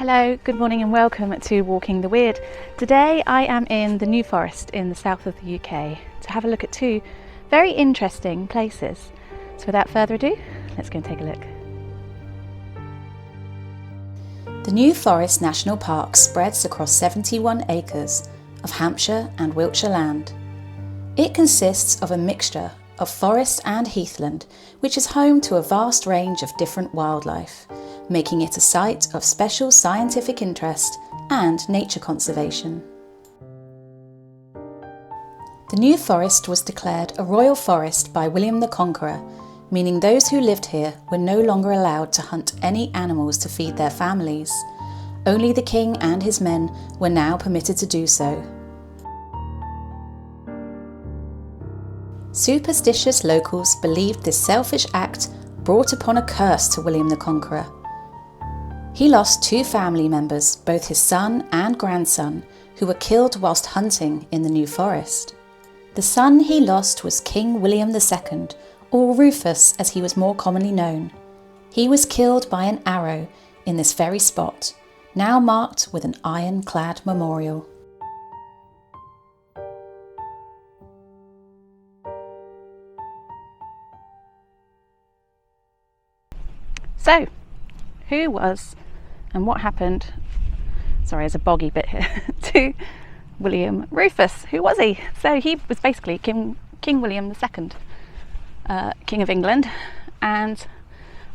Hello, good morning and welcome to Walking the Weird. Today I am in the New Forest in the south of the UK to have a look at two very interesting places. So without further ado, let's go and take a look. The New Forest National Park spreads across 71 acres of Hampshire and Wiltshire land. It consists of a mixture of forest and heathland, which is home to a vast range of different wildlife, making it a site of special scientific interest and nature conservation. The New Forest was declared a royal forest by William the Conqueror, meaning those who lived here were no longer allowed to hunt any animals to feed their families. Only the king and his men were now permitted to do so. Superstitious locals believed this selfish act brought upon a curse to William the Conqueror. He lost two family members, both his son and grandson, who were killed whilst hunting in the New Forest. The son he lost was King William II, or Rufus as he was more commonly known. He was killed by an arrow in this very spot, now marked with an iron-clad memorial. So, who was and what happened, sorry there's a boggy bit here, to William Rufus? Who was he? So he was basically King William II, King of England, and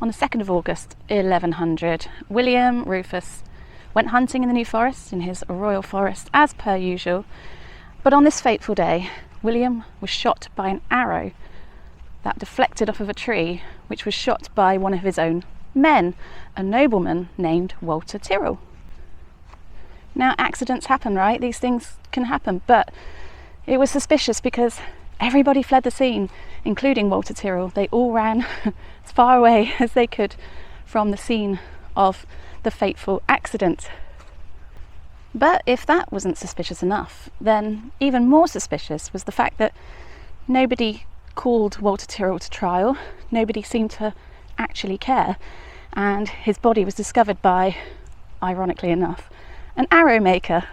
on the 2nd of August 1100, William Rufus went hunting in the New Forest, in his royal forest, as per usual, but on this fateful day, William was shot by an arrow that deflected off of a tree, which was shot by one of his own men, a nobleman named Walter Tyrrell. Now, accidents happen, right? These things can happen, but it was suspicious because everybody fled the scene, including Walter Tyrrell. They all ran as far away as they could from the scene of the fateful accident. But if that wasn't suspicious enough, then even more suspicious was the fact that nobody called Walter Tyrrell to trial. Nobody seemed to actually care, and his body was discovered by, ironically enough, an arrow maker.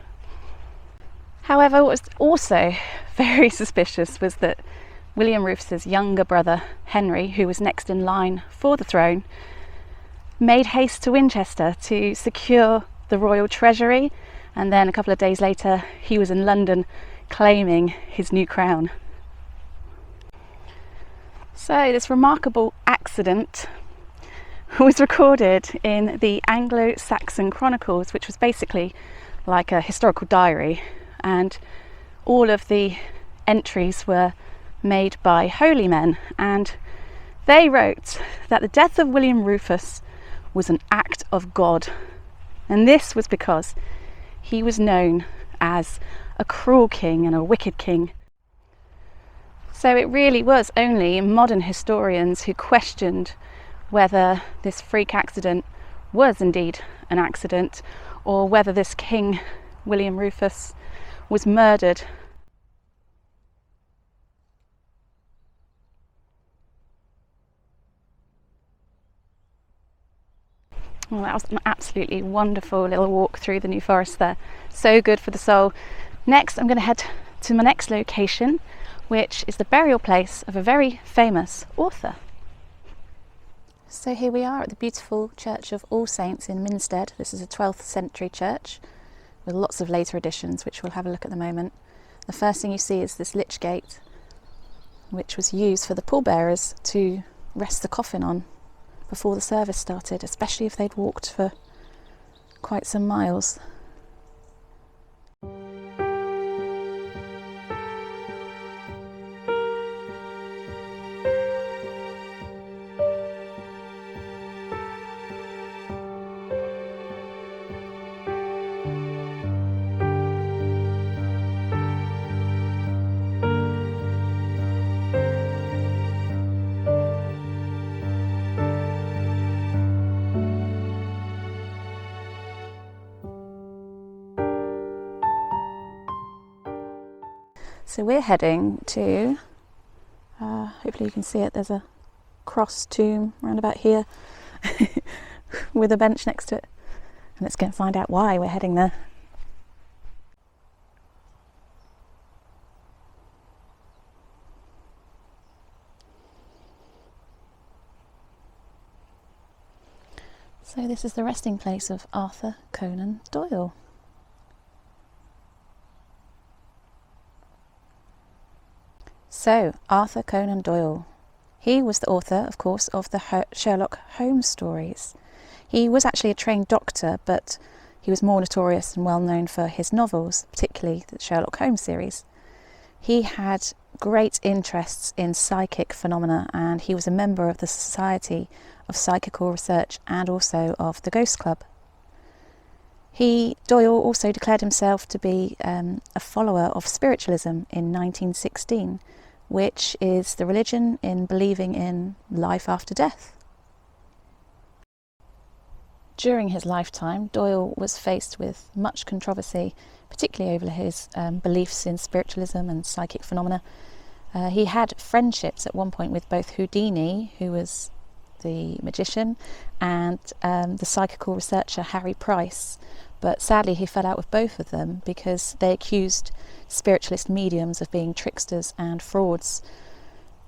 However, what was also very suspicious was that William Rufus's younger brother Henry, who was next in line for the throne, made haste to Winchester to secure the royal treasury, and then a couple of days later he was in London claiming his new crown. So this remarkable accident was recorded in the Anglo-Saxon Chronicles, which was basically like a historical diary, and all of the entries were made by holy men, and they wrote that the death of William Rufus was an act of God, and this was because he was known as a cruel king and a wicked king. So it really was only modern historians who questioned whether this freak accident was indeed an accident, or whether this King William Rufus was murdered. Well, that was an absolutely wonderful little walk through the New Forest there. So good for the soul. Next, I'm going to head to my next location, which is the burial place of a very famous author. So here we are at the beautiful Church of All Saints in Minstead. This is a 12th century church with lots of later additions, which we'll have a look at the moment. The first thing you see is this lich gate, which was used for the pallbearers to rest the coffin on before the service started, especially if they'd walked for quite some miles. So we're heading to, hopefully you can see it, there's a cross tomb around about here with a bench next to it. and let's go and find out why we're heading there. So this is the resting place of Arthur Conan Doyle. So, Arthur Conan Doyle. He was the author, of course, of the Sherlock Holmes stories. He was actually a trained doctor, but he was more notorious and well known for his novels, particularly the Sherlock Holmes series. He had great interests in psychic phenomena, and he was a member of the Society of Psychical Research and also of the Ghost Club. Doyle also declared himself to be a follower of spiritualism in 1916, which is the religion in believing in life after death. During his lifetime, Doyle was faced with much controversy, particularly over his beliefs in spiritualism and psychic phenomena. He had friendships at one point with both Houdini, who was the magician, and the psychical researcher Harry Price, but sadly he fell out with both of them because they accused spiritualist mediums of being tricksters and frauds.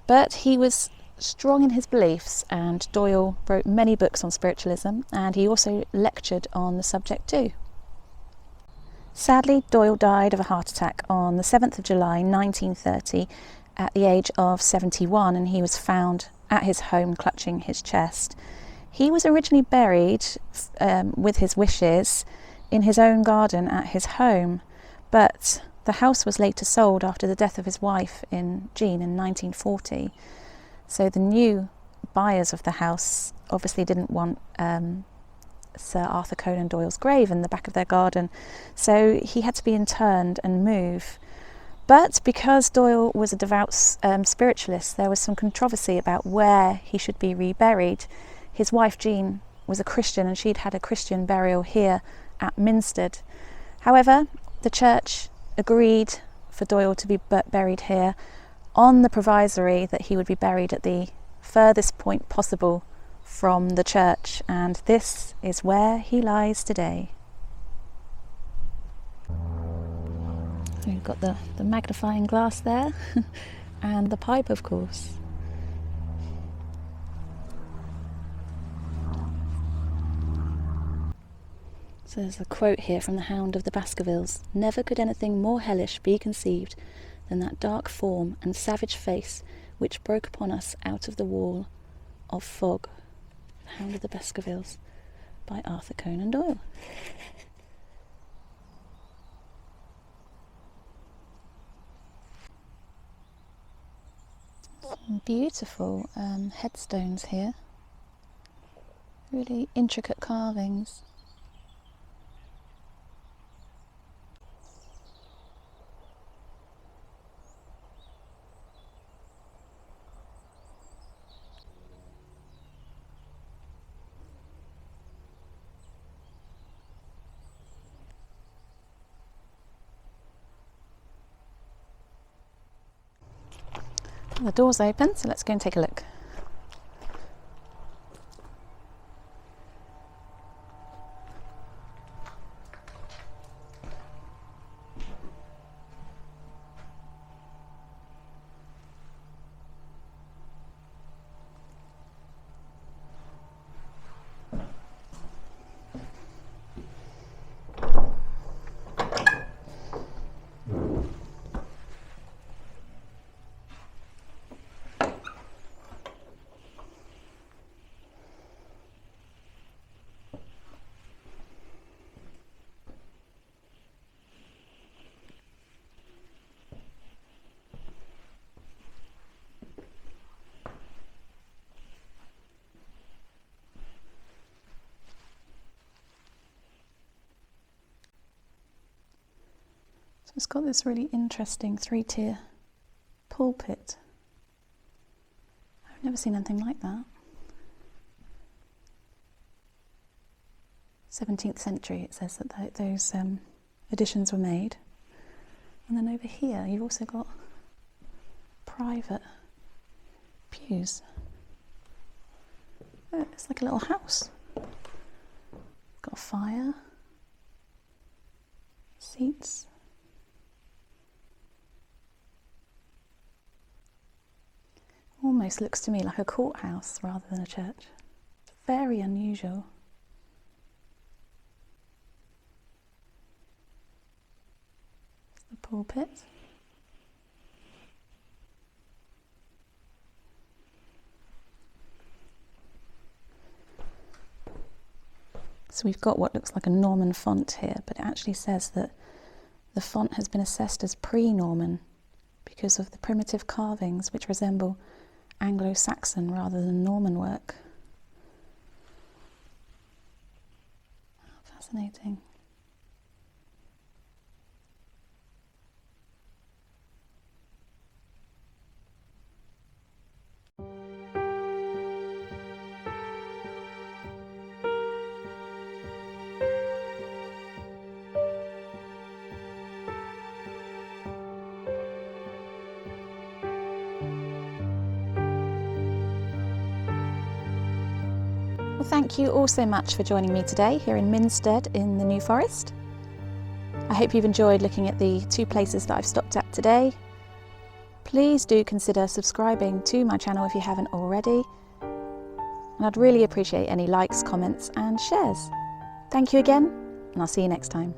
But he was strong in his beliefs, and Doyle wrote many books on spiritualism, and he also lectured on the subject too. Sadly, Doyle died of a heart attack on the 7th of July 1930 at the age of 71, and he was found at his home clutching his chest. He was originally buried with his wishes in his own garden at his home, but the house was later sold after the death of his wife Jean in 1940. So the new buyers of the house obviously didn't want Sir Arthur Conan Doyle's grave in the back of their garden, so he had to be interned and move. But because Doyle was a devout spiritualist, there was some controversy about where he should be reburied. His wife Jean was a Christian, and she'd had a Christian burial here at Minstead. However, the church agreed for Doyle to be buried here on the provisory that he would be buried at the furthest point possible from the church, and this is where he lies today. We've got the magnifying glass there and the pipe, of course. So there's a quote here from the Hound of the Baskervilles: "Never could anything more hellish be conceived than that dark form and savage face which broke upon us out of the wall of fog." The Hound of the Baskervilles by Arthur Conan Doyle. Some beautiful headstones here. Really intricate carvings. The door's open, so let's go and take a look. It's got this really interesting 3-tier pulpit. I've never seen anything like that. 17th century, it says that those additions were made. And then over here you've also got private pews. Oh, it's like a little house. Got a fire, seats. Almost looks to me like a courthouse rather than a church. It's very unusual. It's the pulpit. So we've got what looks like a Norman font here, but it actually says that the font has been assessed as pre-Norman because of the primitive carvings which resemble Anglo-Saxon rather than Norman work. Fascinating. Well, thank you all so much for joining me today here in Minstead in the New Forest. I hope you've enjoyed looking at the 2 places that I've stopped at today. Please do consider subscribing to my channel if you haven't already. And I'd really appreciate any likes, comments and shares. Thank you again, and I'll see you next time.